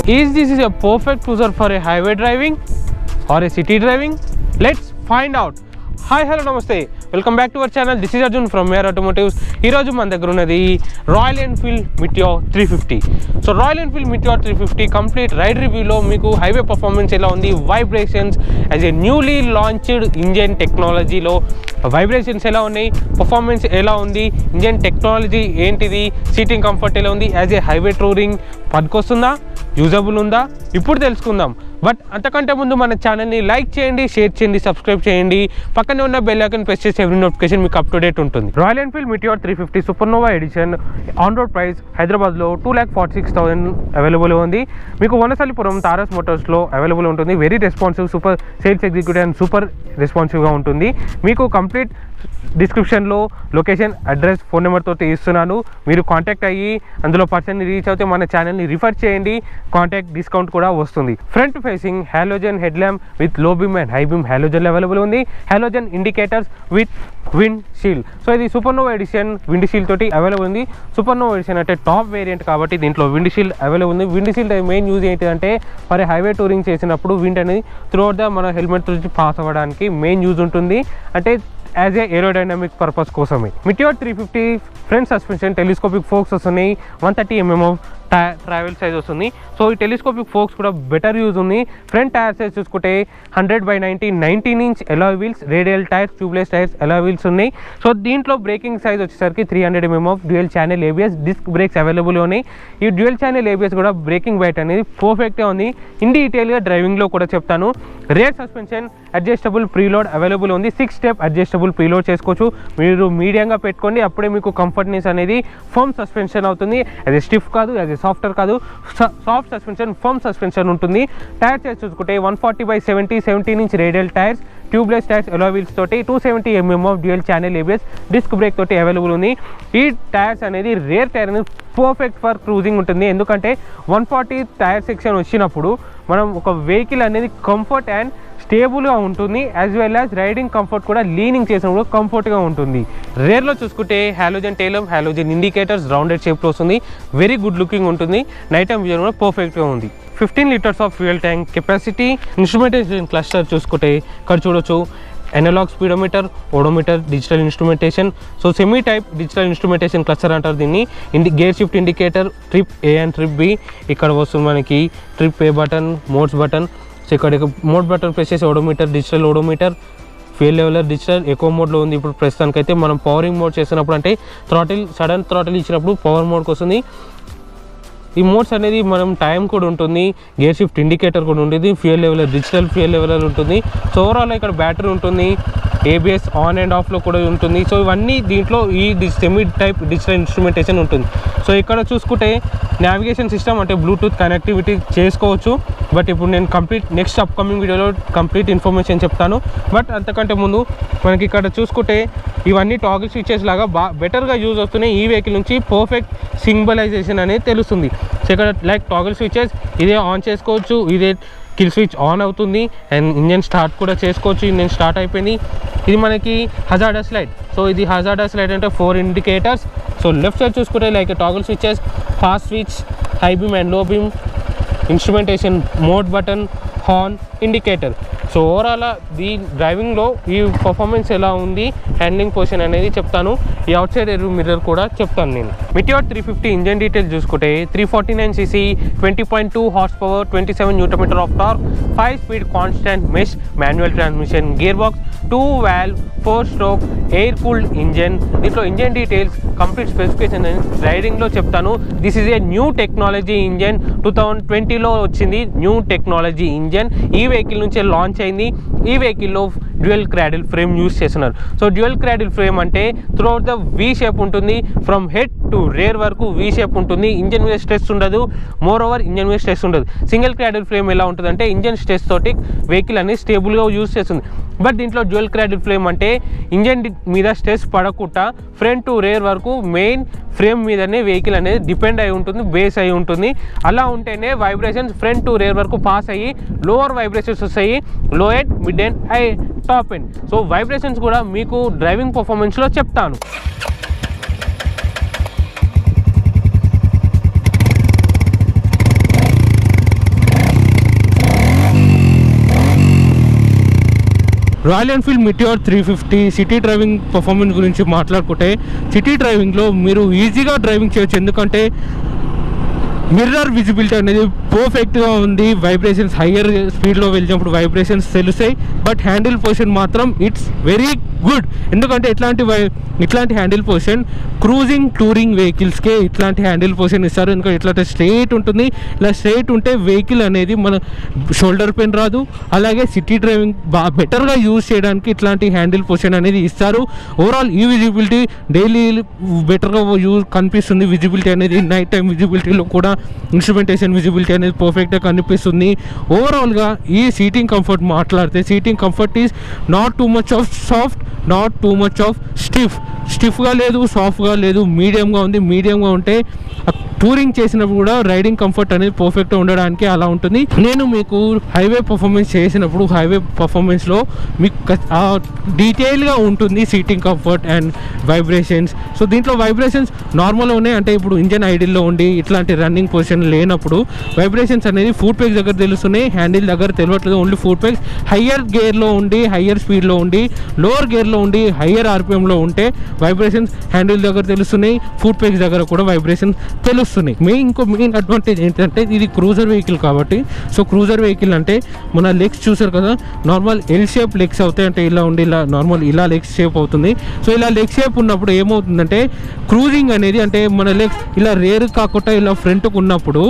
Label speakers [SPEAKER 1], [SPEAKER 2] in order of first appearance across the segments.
[SPEAKER 1] Is this a perfect cruiser for a highway driving or a city driving? Let's find out. Hi hello నమస్తే, welcome back to our channel. This is Arjun from Meher automotives. ఈరోజు మన దగ్గర ఉన్నది Royal Enfield Meteor 350. So Royal Enfield Meteor 350 complete ride రివ్యూలో మీకు highway performance ఎలా ఉంది, vibrations as a newly launched engine టెక్నాలజీలో వైబ్రేషన్స్ ఎలా ఉన్నాయి, పర్ఫార్మెన్స్ ఎలా ఉంది, ఇంజన్ టెక్నాలజీ ఏంటిది, సీటింగ్ కంఫర్ట్ ఎలా ఉంది, యాజ్ ఏ హైవే టూరింగ్ పనికొస్తుందా, యూజబుల్ ఉందా, ఇప్పుడు తెలుసుకుందాం. బట్ అంతకంటే ముందు మన ఛానల్ని లైక్ చేయండి, షేర్ చేయండి, సబ్స్క్రైబ్ చేయండి, పక్కనే ఉన్న బెల్ ఐకాన్ ప్రెస్ చేసి ఎవ్రీ నోటిఫికేషన్ మీకు అప్ టు డేట్ ఉంటుంది. Royal Enfield Meteor 350 Supernova edition on road price హైదరాబాద్లో 2,46,000 అవైలబుల్ ఉంది. మీకు వనసలిపురం తారస్ మోటార్స్లో అవైలబుల్ ఉంటుంది. Very responsive, super sales executive and super రెస్పాన్సివ్గా ఉంటుంది. మీకు కంప్లీట్ డిస్క్రిప్షన్లో లొకేషన్, అడ్రస్, ఫోన్ నెంబర్తో ఇస్తున్నాను. మీరు కాంటాక్ట్ అయ్యి అందులో పర్సన్ని రీచ్ అవుతే మన ఛానల్ని రిఫర్ చేయండి, కాంటాక్ట్ డిస్కౌంట్ కూడా వస్తుంది. Front facing halogen head lamp with low beam and high beam halogen available ఉంది. Halogen indicators with windshield. So ఇది సూపర్నోవా ఎడిషన్ విండ్ షీల్డ్ తోటి అవైలబుల్ ఉంది. సూపర్నోవా ఎడిషన్ అంటే టాప్ వేరియంట్ కాబట్టి దీంట్లో విండ్ షీల్డ్ అవైలబుల్ ఉంది. Windshield main use ఏంటంటే మరి హైవే టూరింగ్ చేసినప్పుడు విండ్ అనేది త్రూఅవుట్ ద మన హెల్మెట్ నుంచి పాస్ అవ్వడానికి మెయిన్ యూజ్ ఉంటుంది, అంటే యాజ్ ఏ ఏరోడైనమిక్ పర్పస్ కోసమే. Meteor 350 front suspension telescopic forks వస్తున్నాయి. 130 mm ట్రావెల్ సైజ్ వస్తుంది. సో ఈ టెలిస్కోపిక్ ఫోక్స్ కూడా బెటర్ యూజ్ ఉంది. ఫ్రంట్ టైర్ సైజ్ చూసుకుంటే 100/90 19 inch alloy wheels, radial tyres, tubeless tyres, alloy wheels ఉన్నాయి. సో దీంట్లో బ్రేకింగ్ సైజ్ వచ్చేసరికి 300 mm of dual channel ABS disc brakes available ఉన్నాయి. ఈ డ్యూయల్ ఛానల్ ఏబిఎస్ కూడా బ్రేకింగ్ బైట్ అనేది పర్ఫెక్ట్గా ఉంది. ఇన్ డీటెయిల్గా డ్రైవింగ్లో కూడా చెప్తాను. Rear suspension adjustable preload available ఉంది. 6 స్టెప్ అడ్జస్టబుల్ ప్రీలోడ్ చేసుకోవచ్చు. మీరు మీడియంగా పెట్టుకోండి, అప్పుడే మీకు కంఫర్ట్నెస్ అనేది ఫర్మ్ సస్పెన్షన్ అవుతుంది. అది స్టిఫ్ కాదు, అది సాఫ్ట్వేర్ కాదు, సాఫ్ట్ సస్పెన్షన్, ఫర్మ్ సస్పెన్షన్ ఉంటుంది. టైర్ సైజ్ చూసుకుంటే 140/70 17 inch radial tyres, tubeless tyres, alloy wheels తోటి 270 mm of dual channel ABS disc brake తోటి అవైలబుల్ ఉంది. ఈ టైర్స్ అనేది రేర్ టైర్ అనేది పర్ఫెక్ట్ ఫర్ క్రూజింగ్ ఉంటుంది. ఎందుకంటే 140 టైర్ సెక్షన్ వచ్చినప్పుడు మనం ఒక వెహికల్ అనేది కంఫర్ట్ అండ్ స్టేబుల్గా ఉంటుంది, as well as riding comfort కూడా లీనింగ్ చేసినప్పుడు కంఫర్ట్గా ఉంటుంది. రేర్లో చూసుకుంటే halogen tail lamp, halogen indicators rounded షేప్లో వస్తుంది. వెరీ గుడ్ లుకింగ్ ఉంటుంది. నైట్ టైం విజన్ కూడా పర్ఫెక్ట్గా ఉంది. 15 liters of fuel tank capacity. Instrumentation cluster చూసుకుంటే ఇక్కడ చూడొచ్చు analogue speedometer, odometer, digital instrumentation. So semi type digital instrumentation cluster అంటారు దీన్ని. Gear shift indicator, trip A and trip B ఇక్కడ వస్తుంది మనకి. ట్రిప్ ఏ బటన్, మోడ్స్ బటన్. సో ఇక్కడ mode button press చేసి odometer, digital odometer, fuel leveller digital eco మోడ్లో ఉంది. ఇప్పుడు ప్రస్తుతానికైతే మనం పవరింగ్ మోడ్ చేసినప్పుడు అంటే థ్రాటిల్ సడన్ థ్రాటిల్ ఇచ్చినప్పుడు పవర్ మోడ్కి వస్తుంది. ఈ మోడ్స్ అనేది మనం టైం కూడా ఉంటుంది, గేర్ షిఫ్ట్ ఇండికేటర్ కూడా ఉంటుంది, fuel leveller digital fuel leveller ఉంటుంది. సో ఓవరాల్ ఇక్కడ బ్యాటరీ ఉంటుంది, ఏబిఎస్ ఆన్ అండ్ ఆఫ్లో కూడా ఉంటుంది. సో ఇవన్నీ దీంట్లో ఈ సెమీ టైప్ డిజిటల్ ఇన్స్ట్రుమెంటేషన్ ఉంటుంది. సో ఇక్కడ చూసుకుంటే నావిగేషన్ సిస్టమ్ అంటే బ్లూటూత్ కనెక్టివిటీ చేసుకోవచ్చు. బట్ ఇప్పుడు నేను కంప్లీట్ నెక్స్ట్ అప్కమింగ్ వీడియోలో కంప్లీట్ ఇన్ఫర్మేషన్ చెప్తాను. బట్ అంతకంటే ముందు మనకి ఇక్కడ చూసుకుంటే ఇవన్నీ టాగిల్ స్విచెస్ లాగా బెటర్గా యూజ్ అవుతున్నాయి. ఈ వెహికల్ నుంచి పర్ఫెక్ట్ సింబలైజేషన్ అనేది తెలుస్తుంది. సో ఇక్కడ లైక్ టాగిల్ స్విచెస్ ఇదే ఆన్ చేసుకోవచ్చు, ఇదే కిల్ స్విచ్ ఆన్ అవుతుంది అండ్ ఇంజన్ స్టార్ట్ కూడా చేసుకోవచ్చు. ఇంజన్ స్టార్ట్ అయిపోయింది. ఇది మనకి హజార్డస్ లైట్. సో ఇది హజార్డస్ లైట్ అంటే 4 ఇండికేటర్స్. సో లెఫ్ట్ సైడ్ చూసుకుంటే like toggle switches, fast switch, high beam and లో beam, instrumentation, mode button, horn, indicator. So overall ఈ డ్రైవింగ్లో ఈ పర్ఫార్మెన్స్ ఎలా ఉంది, హ్యాండ్లింగ్ పొజిషన్ అనేది చెప్తాను. ఈ అవుట్ సైడ్ ఎయిర్ మిర్రర్ కూడా చెప్తాను నేను. మిటియోర్ 350 ఇంజన్ డీటెయిల్స్ చూసుకుంటే 349cc, 20.2 horsepower, 27 Nm of torque, 5 speed constant mesh manual transmission, gear box, 2 valve 4 stroke air cooled engine. దీంట్లో ఇంజన్ డీటెయిల్స్ కంప్లీట్ స్పెసిఫికేషన్ రైడింగ్లో చెప్తాను. This is a new technology engine, 2020లో వచ్చింది new technology engine. ఈ vehicle నుంచే launch అయింది. ఈ వెహికల్లో డ్యూయల్ క్రాడిల్ ఫ్రేమ్ యూజ్ చేస్తున్నారు. సో డ్యూయల్ క్రాడిల్ ఫ్రేమ్ అంటే త్రూఅవుట్ ద వీ షేప్ ఉంటుంది, ఫ్రమ్ హెడ్ టు రేర్ వరకు వీ షేప్ ఉంటుంది. ఇంజన్ మీద స్ట్రెస్ ఉండదు, మోర్ ఓవర్ ఇంజన్ మీద స్ట్రెస్ ఉండదు. సింగిల్ క్రాడిల్ ఫ్రేమ్ ఎలా ఉంటుంది అంటే ఇంజన్ స్ట్రెస్ తోటి వెహికల్ అనేది స్టేబుల్గా యూజ్ చేస్తుంది. బట్ దీంట్లో డ్యూయల్ క్రాడిల్ ఫ్రేమ్ అంటే ఇంజన్ మీద స్ట్రెస్ పడకుండా ఫ్రంట్ టు రేర్ వరకు మెయిన్ ఫ్రేమ్ మీదనే వెహికల్ అనేది డిపెండ్ అయి ఉంటుంది, బేస్ అయి ఉంటుంది. అలా ఉంటేనే వైబ్రేషన్స్ ఫ్రంట్ టు రేర్ వరకు పాస్ అయ్యి లోవర్ వైబ్రేషన్స్ వస్తాయి, లో end, mid end, high, top end. So vibrations కూడా మీకు డ్రైవింగ్ పర్ఫార్మెన్స్లో చెప్తాను. Royal Enfield Meteor 350 city driving performance గురించి మాట్లాడుకుంటే, సిటీ డ్రైవింగ్లో మీరు ఈజీగా డ్రైవింగ్ చేయొచ్చు. ఎందుకంటే మిర్రర్ విజిబిలిటీ అనేది పర్ఫెక్ట్గా ఉంది. వైబ్రేషన్స్ హయ్యర్ స్పీడ్లో వెళ్ళినప్పుడు వైబ్రేషన్స్ తెలుస్తాయి. బట్ హ్యాండిల్ పొజిషన్ మాత్రం ఇట్స్ వెరీ గుడ్. ఎందుకంటే ఇట్లాంటి హ్యాండిల్ పొజిషన్ క్రూజింగ్ టూరింగ్ వెహికల్స్కే ఇట్లాంటి హ్యాండిల్ పొజిషన్ ఇస్తారు. ఎందుకంటే ఇట్లా స్ట్రైట్ ఉంటుంది. ఇలా స్ట్రైట్ ఉంటే వెహికల్ అనేది మన షోల్డర్ పెయిన్ రాదు. అలాగే సిటీ డ్రైవింగ్ బెటర్గా యూజ్ చేయడానికి ఇట్లాంటి హ్యాండిల్ పొజిషన్ అనేది ఇస్తారు. ఓవరాల్ ఈ విజిబిలిటీ డైలీ బెటర్గా కనిపిస్తుంది. విజిబిలిటీ అనేది నైట్ టైం విజిబిలిటీలో కూడా ఇన్స్ట్రుమెంటేషన్ విజిబిలిటీ అనేది పర్ఫెక్ట్గా కనిపిస్తుంది. ఓవరాల్గా ఈ సీటింగ్ కంఫర్ట్ మాట్లాడితే, seating comfort is not two much of soft, not two much of స్టిఫ్గా లేదు, సాఫ్ట్గా లేదు, మీడియంగా ఉంది. మీడియంగా ఉంటే టూరింగ్ చేసినప్పుడు కూడా రైడింగ్ కంఫర్ట్ అనేది పర్ఫెక్ట్గా ఉండడానికి అలా ఉంటుంది. నేను మీకు హైవే పర్ఫార్మెన్స్ చేసినప్పుడు హైవే పర్ఫార్మెన్స్లో మీకు డీటెయిల్గా ఉంటుంది seating comfort and vibrations. So దీంట్లో వైబ్రేషన్స్ నార్మల్గా ఉన్నాయి. అంటే ఇప్పుడు ఇంజన్ ఐడిల్లో ఉండి ఇట్లాంటి రన్నింగ్ పొజిషన్ లేనప్పుడు వైబ్రేషన్స్ అనేది ఫుట్ పెగ్స్ దగ్గర తెలుస్తున్నాయి, హ్యాండిల్ దగ్గర తెలియట్లేదు. ఓన్లీ ఫుట్ పెగ్స్ హయ్యర్ గేర్లో ఉండి, హయ్యర్ స్పీడ్లో ఉండి, లోవర్ గేర్లో ఉండి, హయ్యర్ ఆర్పిఎంలో ఉంటే వైబ్రేషన్స్ హ్యాండిల్ దగ్గర తెలుస్తున్నాయి, ఫుట్ పెగ్స్ దగ్గర కూడా వైబ్రేషన్స్ తెలుస్తున్నాయి. మెయిన్ అడ్వాంటేజ్ ఏంటంటే ఇది క్రూజర్ వెహికల్ కాబట్టి. సో క్రూజర్ వెహికల్ అంటే మన లెగ్స్ చూసారు కదా, నార్మల్ ఎల్ షేప్ లెగ్స్ అవుతాయి. అంటే ఇలా ఉండి ఇలా నార్మల్ ఇలా లెగ్స్ షేప్ అవుతుంది. సో ఇలా లెగ్ షేప్ ఉన్నప్పుడు ఏమవుతుందంటే క్రూజింగ్ అనేది, అంటే మన లెగ్స్ ఇలా రేర్ కాకుండా ఇలా ఫ్రంట్కు ఉన్నప్పుడు,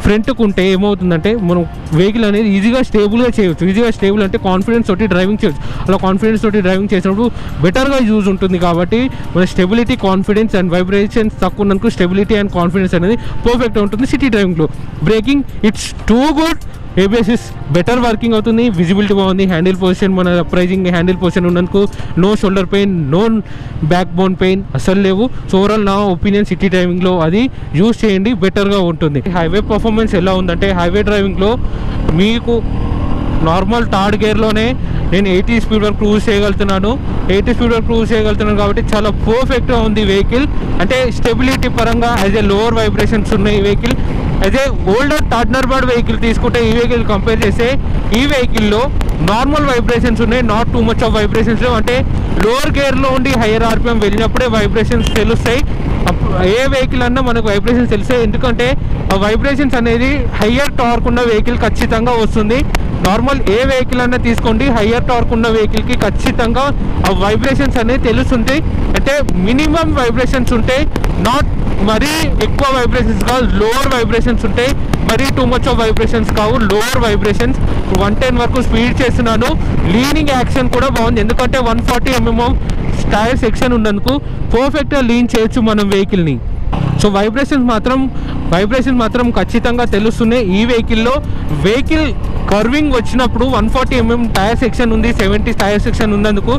[SPEAKER 1] ఫ్రంట్కు ఉంటే ఏమవుతుందంటే మనం వెహికల్ అనేది ఈజీగా స్టేబుల్గా చేయవచ్చు. ఈజీగా స్టేబుల్ అంటే కాన్ఫిడెన్స్ తోటి డ్రైవింగ్ చేయవచ్చు. అలా కాన్ఫిడెన్స్ తోటి డ్రైవింగ్ చేసినప్పుడు బెటర్గా యూజ్ ఉంటుంది. కాబట్టి మన స్టెబిలిటీ, కాన్ఫిడెన్స్ అండ్ వైబ్రేషన్స్ తక్కువ ఉన్నందుకు స్టెబిలిటీ అండ్ కాన్ఫిడెన్స్ అనేది పర్ఫెక్ట్గా ఉంటుంది సిటీ డ్రైవింగ్లో. Braking it's too good. ABS is better working అవుతుంది. విజిబిలిటీ బాగుంది. హ్యాండిల్ పొజిషన్ మన ప్రైజింగ్ హ్యాండిల్ పొజిషన్ ఉన్నందుకు no shoulder pain, no backbone pain అసలు లేవు. సో ఓవరాల్ నా ఒపీనియన్ సిటీ డ్రైవింగ్లో అది యూజ్ చేయండి, బెటర్గా ఉంటుంది. హైవే పర్ఫార్మెన్స్ ఎలా ఉందంటే, హైవే డ్రైవింగ్లో మీకు నార్మల్ థర్డ్ గేర్లోనే నేను 80 స్పీడ్ వరకు క్రూజ్ చేయగలుగుతున్నాను. 80 స్పీడ్ వరకు క్రూజ్ చేయగలుగుతున్నాను కాబట్టి చాలా పర్ఫెక్ట్గా ఉంది వెహికల్. అంటే స్టెబిలిటీ పరంగా యాజ్ ఏ లోవర్ వైబ్రేషన్స్ ఉన్నాయి ఈ vehicle. As a older Thunderbird vehicle తీసుకుంటే ఈ వెహికల్ కంపేర్ చేస్తే ఈ వెహికల్లో నార్మల్ వైబ్రేషన్స్ ఉన్నాయి, not two much of vibrations. అంటే లోవర్ గేర్లో ఉండి హయ్యర్ ఆర్పిఎం వెళ్ళినప్పుడే వైబ్రేషన్స్ తెలుస్తాయి. ఏ వెహికల్ అన్నా మనకు వైబ్రేషన్స్ తెలుస్తాయి. ఎందుకంటే ఆ వైబ్రేషన్స్ అనేది హయ్యర్ టార్క్ ఉన్న వెహికల్ ఖచ్చితంగా వస్తుంది. నార్మల్ ఏ వెహికల్ అన్నా తీసుకోండి, హయ్యర్ టార్క్ ఉన్న వెహికల్కి ఖచ్చితంగా ఆ వైబ్రేషన్స్ అనేది తెలుస్తుంటాయి. అంటే మినిమం వైబ్రేషన్స్ ఉంటాయి, నాట్ మరీ ఎక్కువ వైబ్రేషన్స్ కావు, లోవర్ వైబ్రేషన్స్ ఉంటాయి. మరీ టూ మచ్ ఆఫ్ వైబ్రేషన్స్ కావు, లోవర్ వైబ్రేషన్స్. 110 వరకు స్పీడ్ చేస్తున్నాను. లీనింగ్ యాక్షన్ కూడా బాగుంది. ఎందుకంటే 140 mm టైర్ సెక్షన్ ఉన్నందుకు పర్ఫెక్ట్గా లీన్ చేయొచ్చు మనం వెహికల్ని. సో వైబ్రేషన్స్ మాత్రం ఖచ్చితంగా తెలుస్తున్నాయి ఈ వెహికల్లో. వెహికల్ కర్వింగ్ వచ్చినప్పుడు 140 mm టైర్ సెక్షన్ ఉంది, 70 టైర్ సెక్షన్ ఉన్నందుకు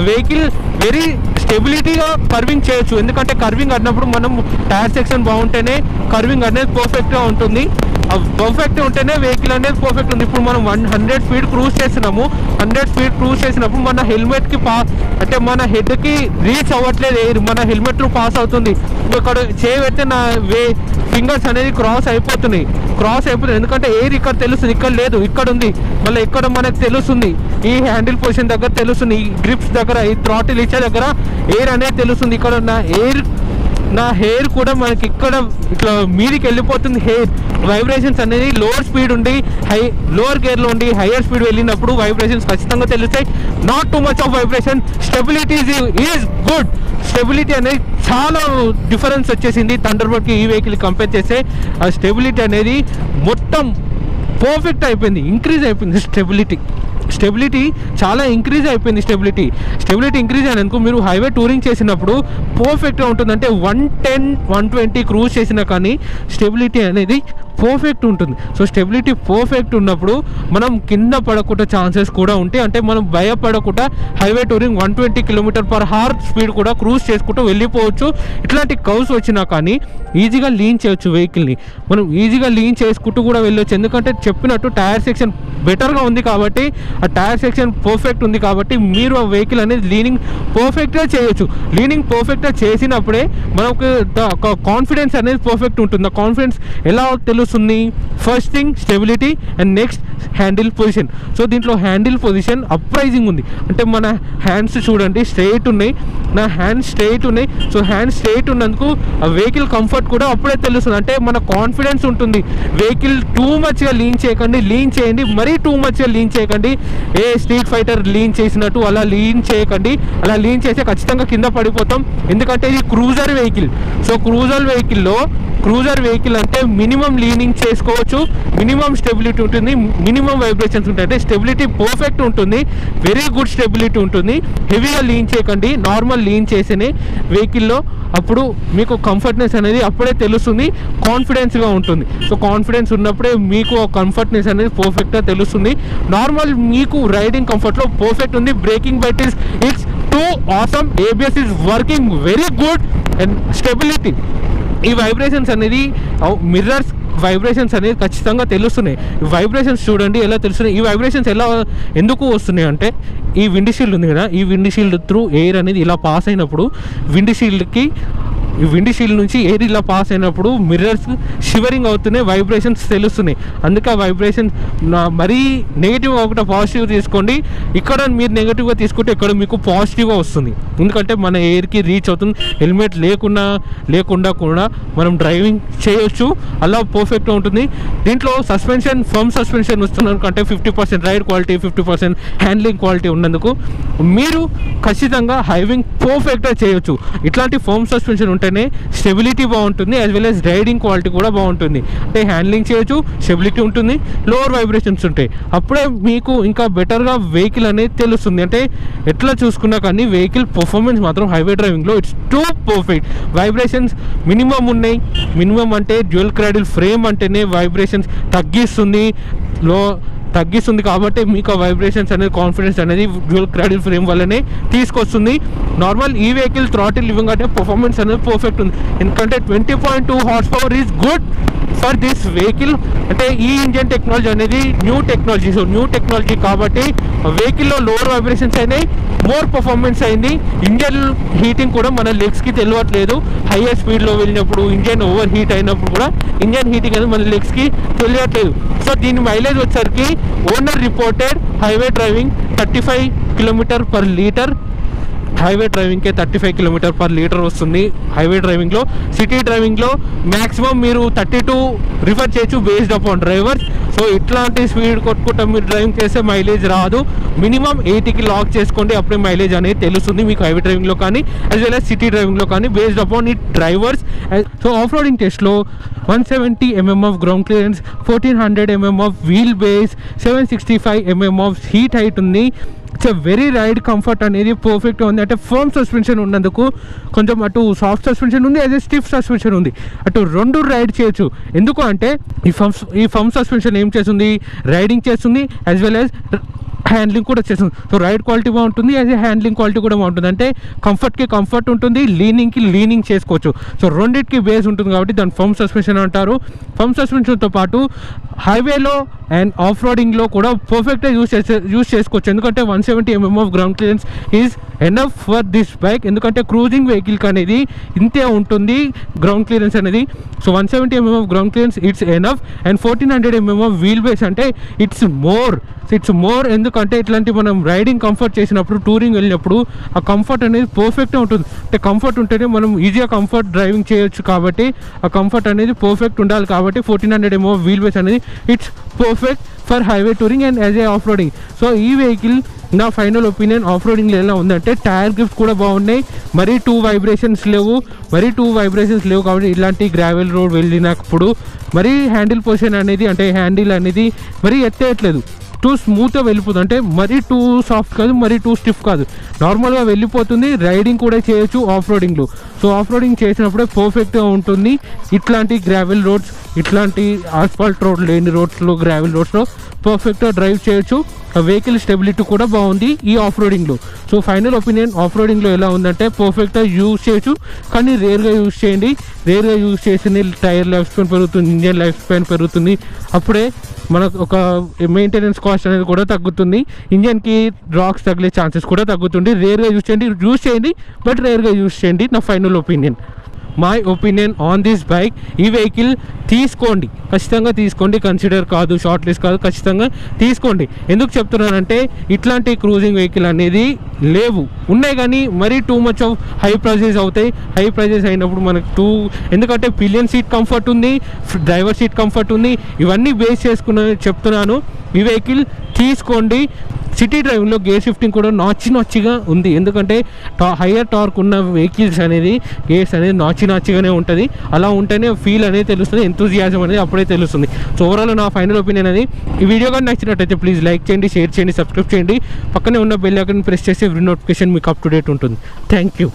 [SPEAKER 1] వెహికల్ వెరీ స్టెబిలిటీగా కర్వింగ్ చేయొచ్చు. ఎందుకంటే కర్వింగ్ అన్నప్పుడు మనం టైర్ సెక్షన్ బాగుంటేనే కర్వింగ్ అనేది పర్ఫెక్ట్గా ఉంటుంది. పర్ఫెక్ట్ ఉంటేనే వెహికల్ అనేది పర్ఫెక్ట్ ఉంది. ఇప్పుడు మనం 100 స్పీడ్ క్రూజ్ చేస్తున్నాము. 100 స్పీడ్ క్రూజ్ చేసినప్పుడు మన హెల్మెట్కి అంటే మన హెడ్కి రీచ్ అవ్వట్లేదు, మన హెల్మెట్ త్రూ పాస్ అవుతుంది. ఇక్కడ చేయబెడితే నా ఫింగర్స్ అనేది క్రాస్ అయిపోతుంది. ఎందుకంటే ఎయిర్ ఇక్కడ తెలుస్తుంది, ఇక్కడ లేదు, ఇక్కడ ఉంది. మళ్ళీ ఇక్కడ మనకు తెలుస్తుంది, ఈ హ్యాండిల్ పొజిషన్ దగ్గర తెలుస్తుంది, ఈ గ్రిప్స్ దగ్గర, ఈ థ్రాటిల్ ఇచ్చే దగ్గర ఎయిర్ అనేది తెలుస్తుంది. ఇక్కడ నా హెయిర్ కూడా మనకి ఇక్కడ ఇట్లా మీదికి వెళ్ళిపోతుంది. హెయిర్ వైబ్రేషన్స్ అనేది లోవర్ స్పీడ్ ఉండి లోవర్ గేర్లో ఉండి హయ్యర్ స్పీడ్ వెళ్ళినప్పుడు వైబ్రేషన్స్ ఖచ్చితంగా తెలుస్తాయి. Not two much of vibration. Stability is good. Stability అనేది చాలా డిఫరెన్స్ వచ్చేసింది థండర్బర్డ్కి ఈ వెహికల్ కంపేర్ చేస్తే. ఆ స్టెబిలిటీ అనేది మొత్తం పర్ఫెక్ట్ అయిపోయింది, ఇంక్రీజ్ అయిపోయింది. స్టెబిలిటీ చాలా ఇంక్రీజ్ అయిపోయింది. స్టెబిలిటీ ఇంక్రీజ్ అయినందుకు మీరు హైవే టూరింగ్ చేసినప్పుడు పర్ఫెక్ట్గా ఉంటుంది. అంటే 110, 120 క్రూజ్ చేసినా కానీ స్టెబిలిటీ అనేది పర్ఫెక్ట్ ఉంటుంది. సో స్టెబిలిటీ పర్ఫెక్ట్ ఉన్నప్పుడు మనం కింద పడకుండా ఛాన్సెస్ కూడా ఉంటాయి. అంటే మనం భయపడకుండా హైవే టూరింగ్ 120 km/h స్పీడ్ కూడా క్రూజ్ చేసుకుంటూ వెళ్ళిపోవచ్చు. ఇట్లాంటి కర్వ్స్ వచ్చినా కానీ ఈజీగా లీన్ చేయొచ్చు వెహికల్ని. మనం ఈజీగా లీన్ చేసుకుంటూ కూడా వెళ్ళొచ్చు. ఎందుకంటే చెప్పినట్టు టైర్ సెక్షన్ బెటర్గా ఉంది కాబట్టి, ఆ టైర్ సెక్షన్ పర్ఫెక్ట్ ఉంది కాబట్టి మీరు ఆ వెహికల్ అనేది లీనింగ్ పర్ఫెక్ట్గా చేయొచ్చు. లీనింగ్ పర్ఫెక్ట్గా చేసినప్పుడే మనకు కాన్ఫిడెన్స్ అనేది పర్ఫెక్ట్ ఉంటుంది. ఆ కాన్ఫిడెన్స్ ఎలా తెలుస్తుంది? First thing stability and next handle position. So దీంట్లో హ్యాండిల్ పొజిషన్ అప్రైజింగ్ ఉంది, అంటే మన హ్యాండ్స్ చూడండి స్ట్రైట్ ఉన్నాయి, నా హ్యాండ్స్ స్ట్రైట్ ఉన్నాయి. సో హ్యాండ్స్ స్ట్రైట్ ఉన్నందుకు ఆ వెహికల్ కంఫర్ట్ కూడా అప్పుడే తెలుస్తుంది, అంటే మన కాన్ఫిడెన్స్ ఉంటుంది. వెహికల్ టూ మచ్గా లీన్ చేయకండి, లీన్ చేయండి, మరీ టూ మచ్గా లీన్ చేయకండి. ఏ స్ట్రీట్ ఫైటర్ లీన్ చేసినట్టు అలా లీన్ చేయకండి. అలా లీన్ చేస్తే ఖచ్చితంగా కింద పడిపోతాం, ఎందుకంటే ఇది cruiser vehicle. So cruiser vehicle అంటే మినిమం లీనింగ్ చేసుకోవచ్చు, మినిమం స్టెబిలిటీ ఉంటుంది, మినిమం వైబ్రేషన్స్ ఉంటాయి, అంటే స్టెబిలిటీ పర్ఫెక్ట్ ఉంటుంది, వెరీ గుడ్ స్టెబిలిటీ ఉంటుంది. హెవీగా లీన్ చేయకండి, నార్మల్ లీన్ చేసేనే వెహికల్లో, అప్పుడు మీకు కంఫర్ట్నెస్ అనేది అప్పుడే తెలుస్తుంది, కాన్ఫిడెన్స్గా ఉంటుంది. సో కాన్ఫిడెన్స్ ఉన్నప్పుడే మీకు కంఫర్ట్నెస్ అనేది పర్ఫెక్ట్గా తెలుస్తుంది. నార్మల్ మీకు రైడింగ్ కంఫర్ట్లో పర్ఫెక్ట్ ఉంది. Braking bite it's too awesome, ABS is working very good and stability. ఈ వైబ్రేషన్స్ అనేది మిర్రర్స్ వైబ్రేషన్స్ అనేది ఖచ్చితంగా తెలుస్తున్నాయి. వైబ్రేషన్స్ చూడండి ఎలా తెలుస్తున్నాయి. ఈ వైబ్రేషన్స్ ఎందుకు వస్తున్నాయి అంటే, ఈ విండ్ షీల్డ్ ఉంది కదా, ఈ విండ్ షీల్డ్ త్రూ ఎయిర్ అనేది ఇలా పాస్ అయినప్పుడు ఈ విండ్ షీల్డ్ నుంచి ఎయిర్ ఇలా పాస్ అయినప్పుడు మిర్రర్స్ షివరింగ్ అవుతున్నాయి, వైబ్రేషన్స్ తెలుస్తున్నాయి. అందుకే ఆ వైబ్రేషన్స్ మరీ నెగిటివ్ కాకుండా పాజిటివ్ తీసుకోండి. ఇక్కడ మీరు నెగిటివ్గా తీసుకుంటే ఇక్కడ మీకు పాజిటివ్గా వస్తుంది, ఎందుకంటే మన ఎయిర్కి రీచ్ అవుతుంది. హెల్మెట్ లేకుండా కూడా మనం డ్రైవింగ్ చేయొచ్చు, అలా పర్ఫెక్ట్గా ఉంటుంది. దీంట్లో సస్పెన్షన్ ఫర్మ్ సస్పెన్షన్ వస్తున్నందుకు, అంటే 50% రైడ్ క్వాలిటీ 50% హ్యాండ్లింగ్ క్వాలిటీ ఉన్నందుకు మీరు ఖచ్చితంగా హైవింగ్ పర్ఫెక్ట్గా చేయొచ్చు. ఇట్లాంటి ఫర్మ్ సస్పెన్షన్ ఉంటేనే స్టెబిలిటీ బాగుంటుంది, as well as riding quality కూడా బాగుంటుంది. అంటే హ్యాండ్లింగ్ చేయొచ్చు, స్టెబిలిటీ ఉంటుంది, లోవర్ వైబ్రేషన్స్ ఉంటాయి. అప్పుడే మీకు ఇంకా బెటర్గా వెహికల్ అనేది తెలుస్తుంది. అంటే ఎట్లా చూసుకున్నా కానీ వెహికల్ పర్ఫార్మెన్స్ మాత్రం హైవే డ్రైవింగ్లో it's too perfect. Vibrations minimum ఉన్నాయి, మినిమం అంటే డ్యూయల్ క్రాడిల్ ఫ్రేమ్ అంటేనే వైబ్రేషన్స్ తగ్గిస్తుంది కాబట్టి మీకు ఆ వైబ్రేషన్స్ అనేది కాన్ఫిడెన్స్ అనేది డ్యూయల్ క్రాడిల్ ఫ్రేమ్ వల్లనే తీసుకొస్తుంది. నార్మల్ ఈ వెహికల్ థ్రాటిల్ ఇవ్వంగా అంటే పర్ఫార్మెన్స్ అనేది పర్ఫెక్ట్ ఉంది, ఎందుకంటే 20.2 horse power is good for this vehicle. అంటే ఈ ఇంజన్ టెక్నాలజీ అనేది న్యూ టెక్నాలజీ కాబట్టి వెహికల్లో లోవర్ వైబ్రేషన్స్ అయినాయి, మోర్ పర్ఫార్మెన్స్ అయింది. ఇంజన్ హీటింగ్ కూడా మన లెగ్స్కి తెలియట్లేదు. హైయర్ స్పీడ్లో వెళ్ళినప్పుడు ఇంజన్ ఓవర్ హీట్ అయినప్పుడు కూడా ఇంజన్ హీటింగ్ అనేది మన లెగ్స్కి తెలియట్లేదు. సో దీని మైలేజ్ వచ్చేసరికి ఓనర్ రిపోర్టెడ్ హైవే డ్రైవింగ్ 35 km/లీటర్. హైవే డ్రైవింగ్కే 35 km/లీటర్ వస్తుంది హైవే డ్రైవింగ్లో. సిటీ డ్రైవింగ్లో మ్యాక్సిమం మీరు 32 రిఫర్ చేయొచ్చు బేస్డ్ అపాన్ డ్రైవర్స్. సో ఇట్లాంటి స్పీడ్ కొట్టుకుంటా మీరు డ్రైవింగ్ చేస్తే మైలేజ్ రాదు. మినిమం 80కి లాక్ చేసుకోండి, అప్పుడే మైలేజ్ అనేది తెలుస్తుంది మీకు హైవే డ్రైవింగ్లో కానీ యాజ్ వెల్ యాజ్ సిటీ డ్రైవింగ్లో కానీ బేస్డ్ అపాన్ ఈ డ్రైవర్స్. సో ఆఫ్ రోడింగ్ టెస్ట్లో 170 mm of ground clearance, 1400 mm of wheel base, 765 mm of heat height ఉంది. ఇట్స్ వెరీ రైడ్ కంఫర్ట్ అనేది పర్ఫెక్ట్గా ఉంది. అంటే ఫర్మ్ సస్పెన్షన్ ఉన్నందుకు కొంచెం అటు సాఫ్ట్ సస్పెన్షన్ ఉంది, అదే స్టిఫ్ సస్పెన్షన్ ఉంది, అటు రెండు రైడ్ చేయొచ్చు. ఎందుకు అంటే ఈ ఫర్మ్ సస్పెన్షన్ ఏం చేస్తుంది, రైడింగ్ చేస్తుంది యాజ్ వెల్ యాజ్ హ్యాండ్లింగ్ కూడా చేస్తుంది. సో రైడ్ క్వాలిటీ బాగుంటుంది, అదే హ్యాండ్లింగ్ క్వాలిటీ కూడా బాగుంటుంది. అంటే కంఫర్ట్కి కంఫర్ట్ ఉంటుంది, లీనింగ్ చేసుకోవచ్చు. సో రెండింటికి బేస్ ఉంటుంది కాబట్టి దాన్ని ఫర్మ్ సస్పెన్షన్ అంటారు. ఫర్మ్ సస్పెన్షన్తో పాటు హైవేలో అండ్ ఆఫ్ రోడింగ్లో కూడా పర్ఫెక్ట్గా యూజ్ చేసుకోవచ్చు. ఎందుకంటే 170 mm of ground clearance is enough for this bike. ఎందుకంటే క్రూజింగ్ వెహికల్కి అనేది ఇంతే ఉంటుంది గ్రౌండ్ క్లియరెన్స్ అనేది. So 170 mm of ground clearance it's enough. And 1400 mm of wheel base అంటే ఇట్స్ మోర్. ఎందుకంటే ఇట్లాంటి మనం రైడింగ్ కంఫర్ట్ చేసినప్పుడు, టూరింగ్ వెళ్ళినప్పుడు ఆ కంఫర్ట్ అనేది పర్ఫెక్ట్గా ఉంటుంది. అంటే కంఫర్ట్ ఉంటేనే మనం ఈజీగా కంఫర్ట్ డ్రైవింగ్ చేయొచ్చు కాబట్టి ఆ కంఫర్ట్ అనేది పర్ఫెక్ట్ ఉండాలి. కాబట్టి 1400 mm ఆఫ్ వీల్ బేస్ అనేది it's perfect for highway touring and as a off roading. So ఈ వెహికల్ నా ఫైనల్ ఒపీనియన్ ఆఫ్ రోడింగ్లో ఎలా ఉందంటే టైర్ గ్రిప్స్ కూడా బాగున్నాయి, మరీ టూ వైబ్రేషన్స్ లేవు కాబట్టి ఇలాంటి గ్రావెల్ రోడ్ వెళ్ళినప్పుడు మరీ హ్యాండిల్ పొజిషన్ అనేది, అంటే హ్యాండిల్ అనేది మరీ ఎత్తేయట్లేదు, టూ స్మూత్గా వెళ్ళిపోతుంది. అంటే మరీ టూ సాఫ్ట్ కాదు, మరీ టూ స్టిఫ్ కాదు, నార్మల్గా వెళ్ళిపోతుంది. రైడింగ్ కూడా చేయొచ్చు ఆఫ్ రోడింగ్లో. సో ఆఫ్ రోడింగ్ చేసినప్పుడే పర్ఫెక్ట్గా ఉంటుంది. ఇట్లాంటి గ్రావెల్ రోడ్స్, ఇట్లాంటి ఆస్ఫాల్ట్ రోడ్ లేని రోడ్స్లో, గ్రావెల్ రోడ్స్లో పర్ఫెక్ట్గా డ్రైవ్ చేయొచ్చు.
[SPEAKER 2] వెహికల్ స్టెబిలిటీ కూడా బాగుంది ఈ ఆఫ్ రోడింగ్లో. సో ఫైనల్ ఒపీనియన్ ఆఫ్ రోడింగ్లో ఎలా ఉందంటే పర్ఫెక్ట్గా యూజ్ చేయొచ్చు, కానీ రేర్గా యూజ్ చేయండి. రేర్గా యూజ్ చేసింది టైర్ లైఫ్ స్పాన్ పెరుగుతుంది, ఇంజన్ లైఫ్ స్పాన్ పెరుగుతుంది. అప్పుడే మనకు ఒక మెయింటెనెన్స్ కాస్ట్ అనేది కూడా తగ్గుతుంది, ఇంజన్కి రాక్స్ తగిలే ఛాన్సెస్ కూడా తగ్గుతుంది. రేర్గా యూజ్ చేయండి బట్ రేర్గా యూజ్ చేయండి. నా final opinion, my opinion on this bike. ఈ వెహికల్ తీసుకోండి, ఖచ్చితంగా తీసుకోండి. కన్సిడర్ కాదు, షార్ట్ లిస్ట్ కాదు, ఖచ్చితంగా తీసుకోండి. ఎందుకు చెప్తున్నానంటే ఇట్లాంటి క్రూజింగ్ వెహికల్ అనేది లేవు, ఉన్నాయి కానీ మరీ too much of high prices అవుతాయి. హై ప్రైజెస్ అయినప్పుడు మనకు ఎందుకంటే పిలియన్ సీట్ కంఫర్ట్ ఉంది, డ్రైవర్ సీట్ కంఫర్ట్ ఉంది, ఇవన్నీ బేస్ చేసుకుని చెప్తున్నాను. ఈ వెహికల్ తీసుకోండి. సిటీ డ్రైవింగ్లో గేర్ షిఫ్టింగ్ కూడా నాచిగా ఉంది, ఎందుకంటే హయ్యర్ టార్క్ ఉన్న వెహికల్స్ అనేది గేర్స్ అనేది నాచిగానే ఉంటుంది. అలా ఉంటేనే ఫీల్ అనేది తెలుస్తుంది, ఎంతూజియాజం అనేది అప్పుడే తెలుస్తుంది. సో ఓవరాల్ నా ఫైనల్ ఒపీనియన్ అది. ఈ వీడియో కానీ నచ్చినట్టయితే ప్లీజ్ లైక్ చేయండి, షేర్ చేయండి, సబ్స్క్రైబ్ చేయండి. పక్కనే ఉన్న బెల్ ఐకాన్ ప్రెస్ చేసి ఎవ్రీ నోటిఫికేషన్ మీకు అప్ టు డేట్ ఉంటుంది. Thank you.